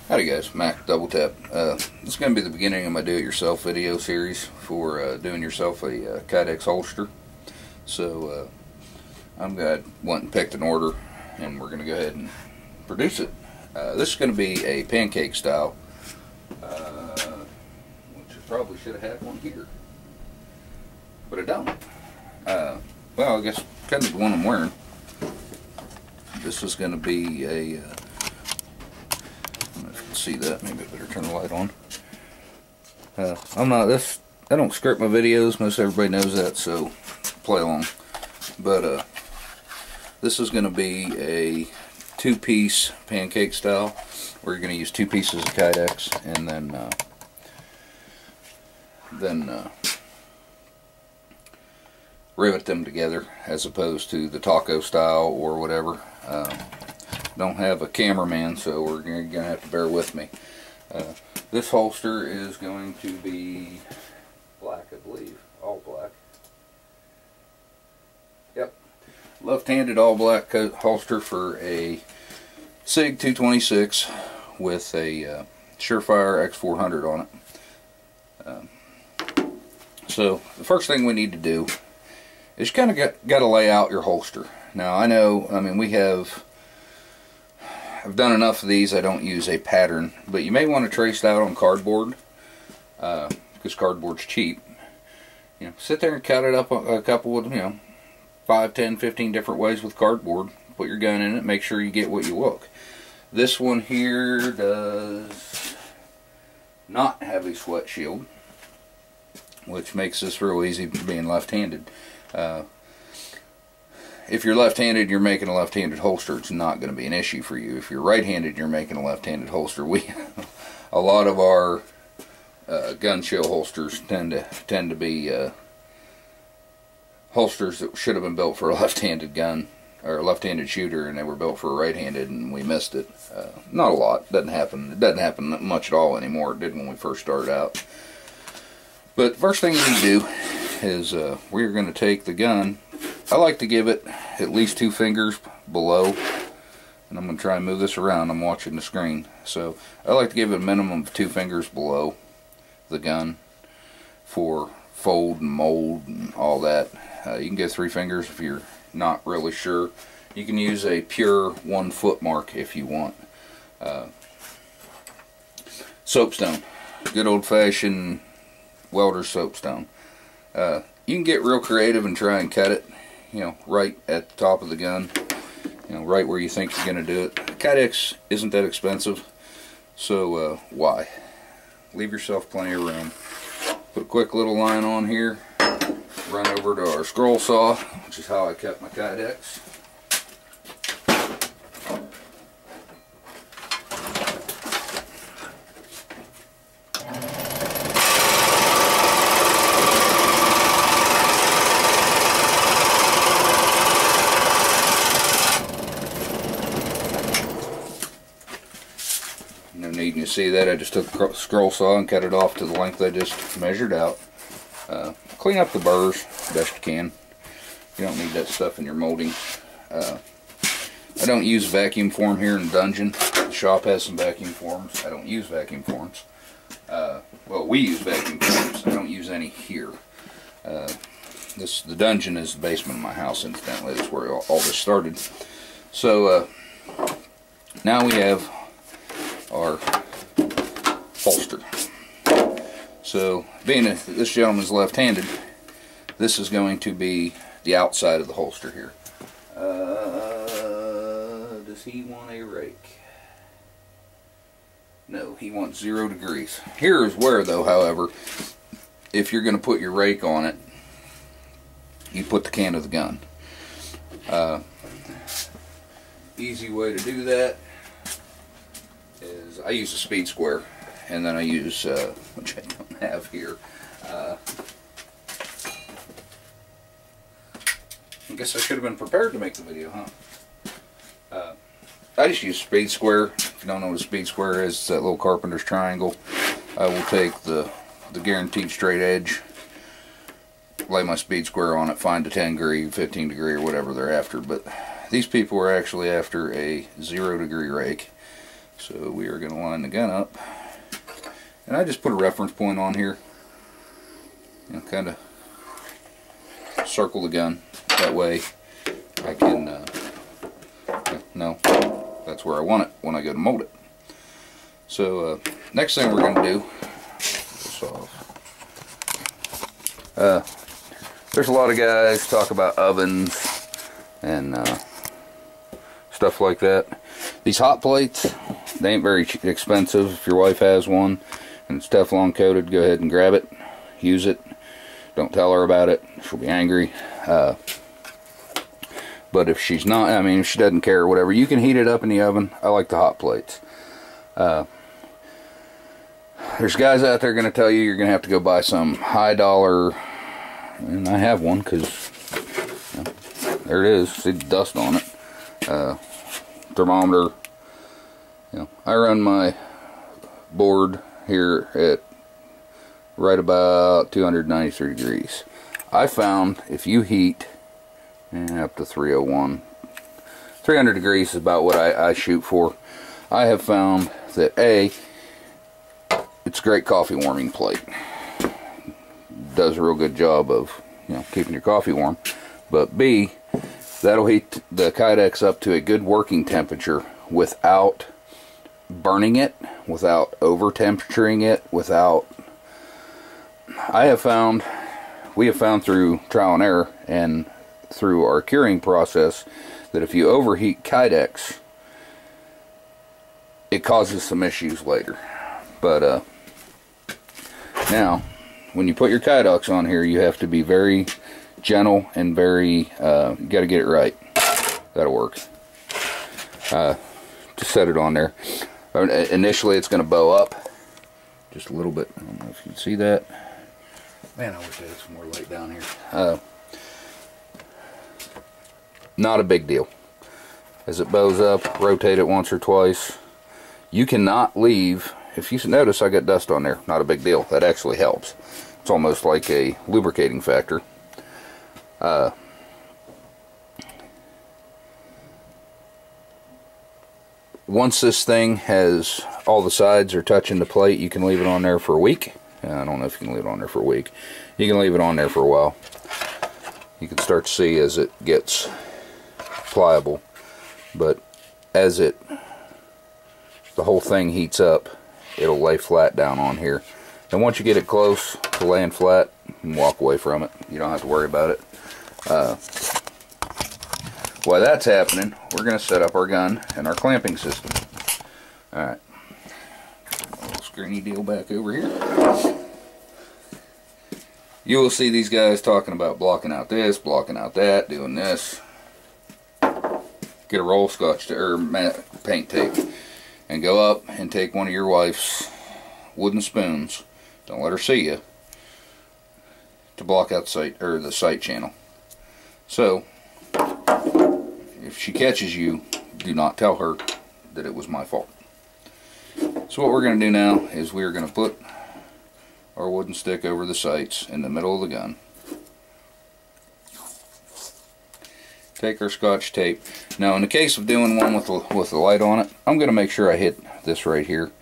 Howdy guys, Mac Double Tap. This is going to be the beginning of my do-it-yourself video series for doing yourself a Kydex holster. So I'm going to want and picked an order, and we're going to go ahead and produce it. This is going to be a pancake style, which I probably should have had one here, but I don't. Well, I guess kind of the one I'm wearing. This is going to be a see that, maybe I better turn the light on. I don't script my videos, most everybody knows that, so play along. But this is going to be a two-piece pancake style where you're going to use two pieces of Kydex and then rivet them together, as opposed to the taco style or whatever. Don't have a cameraman, so we're going to have to bear with me. This holster is going to be black, I believe. All black. Yep. Left-handed all black holster for a SIG 226 with a Surefire X400 on it. So the first thing we need to do is you kind of got to lay out your holster. Now I know, I've done enough of these, I don't use a pattern, but you may want to trace it out on cardboard, because cardboard's cheap. You know, sit there and cut it up a couple of, 5, 10, 15 different ways with cardboard. Put your gun in it, make sure you get what you look. This one here does not have a sweat shield, which makes this real easy being left-handed. If you're left-handed, you're making a left-handed holster, it's not going to be an issue for you. If you're right-handed, you're making a left-handed holster. A lot of our gun show holsters tend to be holsters that should have been built for a left-handed gun or a left-handed shooter, and they were built for a right-handed, and we missed it. Not a lot. Doesn't happen. It doesn't happen much at all anymore. It did when we first started out. But first thing you need to do is we're going to take the gun. I like to give it at least 2 fingers below, and I'm going to try and move this around. I'm watching the screen. So I like to give it a minimum of 2 fingers below the gun for fold and mold and all that. You can get 3 fingers if you're not really sure. You can use a pure 1 foot mark if you want. Soapstone, good old-fashioned welder's soapstone. You can get real creative and try and cut it, right at the top of the gun, right where you think you're going to do it. Kydex isn't that expensive, so why? Leave yourself plenty of room. Put a quick little line on here, run over to our scroll saw, which is how I kept my Kydex. No need to see that. I just took a scroll saw and cut it off to the length I just measured out. Clean up the burrs best you can. You don't need that stuff in your molding. I don't use vacuum form here in the dungeon. The shop has some vacuum forms. I don't use vacuum forms. Well, we use vacuum forms. I don't use any here. The dungeon is the basement of my house, incidentally. That's where all this started. So now we have our holster. So being this gentleman's left-handed, this is going to be the outside of the holster here. Does he want a rake? No, he wants 0 degrees. Here is where, though, however, if you're going to put your rake on it, you put the can of the gun. Easy way to do that is I use a speed square, and then I use, which I don't have here, I guess I should have been prepared to make the video, huh? I just use speed square. If you don't know what a speed square is, it's that little carpenter's triangle. I will take the guaranteed straight edge, lay my speed square on it, find a 10 degree, 15 degree, or whatever they're after. But these people are actually after a 0 degree rake. So we are going to line the gun up, and I just put a reference point on here, and kind of circle the gun. That way I can know that's where I want it when I go to mold it. So next thing we're going to do, there's a lot of guys talk about ovens and stuff like that. These hot plates, they ain't very expensive. If your wife has one and it's Teflon coated, go ahead and grab it, use it. Don't tell her about it, she'll be angry. But if she's not, I mean, if she doesn't care or whatever, you can heat it up in the oven. I like the hot plates. There's guys out there going to tell you you're going to have to go buy some high dollar, and I have one because there it is. See the dust on it. Thermometer. I run my board here at right about 293 degrees. I found if you heat up to 301, 300 degrees is about what I shoot for. I have found that it's a great coffee warming plate. Does a real good job of keeping your coffee warm. But B, that'll heat the Kydex up to a good working temperature without burning it, without over temperaturing it, without. We have found through trial and error and through our curing process that if you overheat Kydex, it causes some issues later. But now, when you put your Kydex on here, you have to be very gentle and very, you got to get it right. That'll work. Just set it on there. Initially, it's going to bow up just a little bit. I don't know if you can see that. Man, I wish I had some more light down here. Not a big deal. As it bows up, rotate it once or twice. You cannot leave. If you notice, I got dust on there. Not a big deal. That actually helps. It's almost like a lubricating factor. Once this thing has all the sides are touching the plate, you can leave it on there for a week. I don't know if you can leave it on there for a week. You can leave it on there for a while. You can start to see as it gets pliable, but as the whole thing heats up, it'll lay flat down on here. And once you get it close to laying flat, you can walk away from it. You don't have to worry about it. While that's happening, we're going to set up our gun and our clamping system. Alright. A little screeny deal back over here. You will see these guys talking about blocking out this, blocking out that, doing this. Get a roll scotch or paint tape and go up and take one of your wife's wooden spoons. Don't let her see you, to block out the sight channel. So if she catches you, do not tell her that it was my fault. So what we're going to do now is we're going to put our wooden stick over the sights in the middle of the gun. Take our scotch tape. Now in the case of doing one with the light on it, I'm going to make sure I hit this right here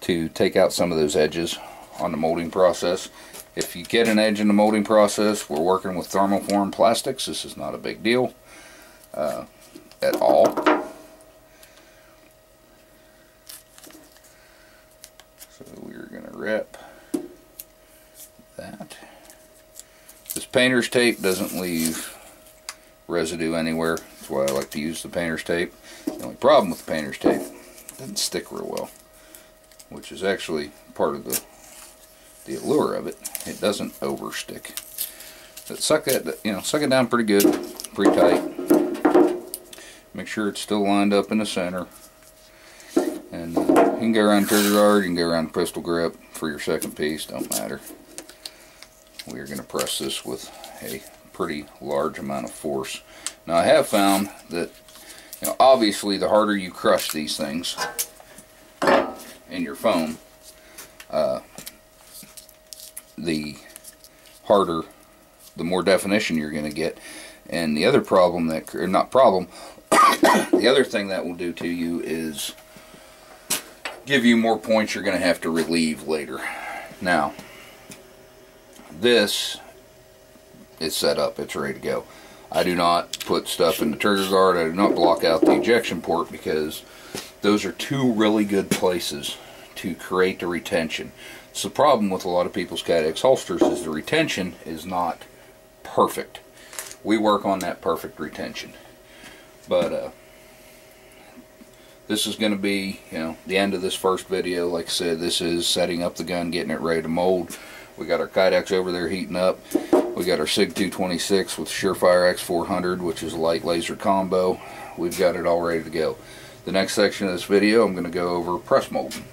to take out some of those edges on the molding process. If you get an edge in the molding process, we're working with thermoform plastics. This is not a big deal at all. So we're going to wrap that. This painter's tape doesn't leave residue anywhere. That's why I like to use the painter's tape. The only problem with the painter's tape, it doesn't stick real well, which is actually part of the allure of it. It doesn't overstick. But suck it down pretty good, pretty tight. Make sure it's still lined up in the center. And you can go around trigger guard, you can go around pistol grip for your second piece, don't matter. We are going to press this with a pretty large amount of force. Now I have found that obviously the harder you crush these things in your foam, the harder, the more definition you're going to get. And the other problem the other thing that will do to you is give you more points you're going to have to relieve later. Now, this is set up, it's ready to go. I do not put stuff in the trigger guard, I do not block out the ejection port, because those are two really good places to create the retention. So the problem with a lot of people's Kydex holsters is the retention is not perfect. We work on that perfect retention. But this is going to be, the end of this first video. Like I said, this is setting up the gun, getting it ready to mold. We got our Kydex over there heating up. We got our SIG 226 with Surefire X400, which is a light laser combo. We've got it all ready to go. The next section of this video, I'm going to go over press molding.